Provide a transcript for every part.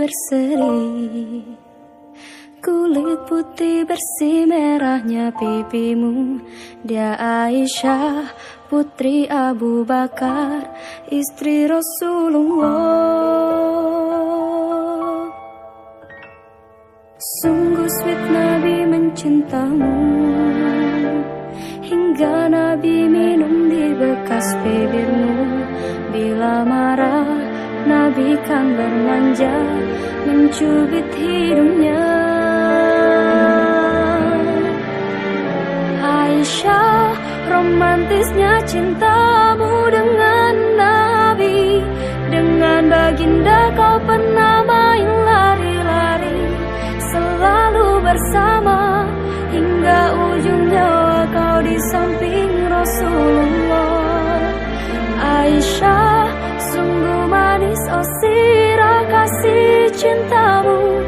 berseri, kulit putih bersih merahnya pipimu. Dia Aisyah, putri Abu Bakar, istri Rasulullah. Sungguh sweet Nabi mencintamu, hingga Nabi minum di bekas bibirmu. Bila marah Nabi kan bermanja, mencubit hidungnya. Aisyah, romantisnya cintamu dengan Nabi. Dengan baginda kau pernah main lari-lari, selalu bersama hingga ujung nyawa kau di samping Rasulullah. Aisyah, sungguh manis oh sirah kasih cintamu,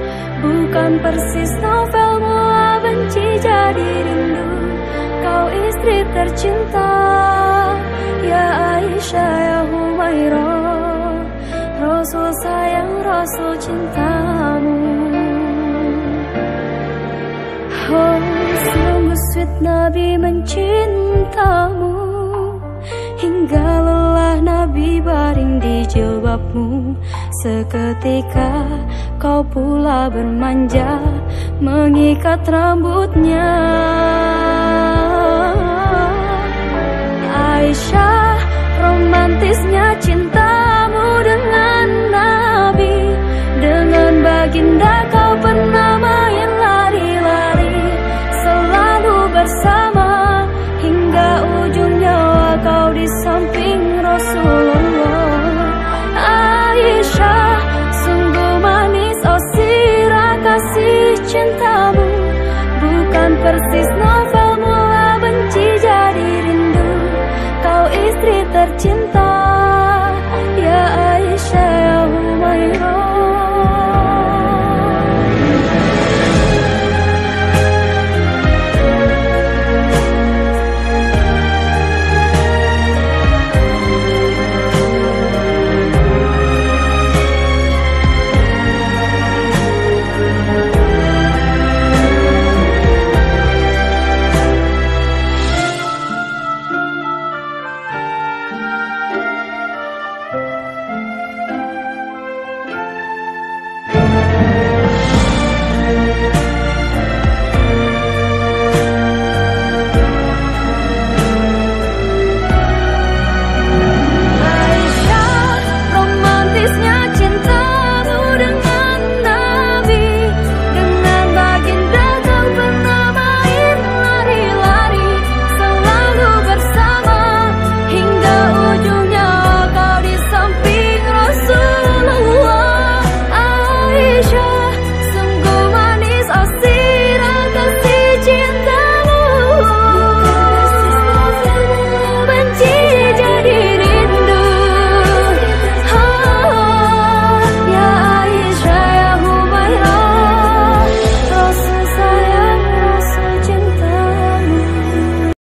bukan persis novel mula benci jadi rindu. Kau istri tercinta, ya Aisyah ya Humairah, Rasul sayang, Rasul cintamu. Oh, sungguh sweet Nabi mencintamu, hingga lelah Nabi baring di jilbabmu. Seketika kau pula bermanja, mengikat rambutnya. Aisyah, romantisnya cintamu dengan Nabi. Dengan baginda kau pernah main lari-lari, selalu bersama hingga ujung nyawa kau di samping Rasulullah. Aisyah, sungguh manis oh sirah kasih cintamu, bukan persis novel mula benci jadi rindu. Kau istri tercinta,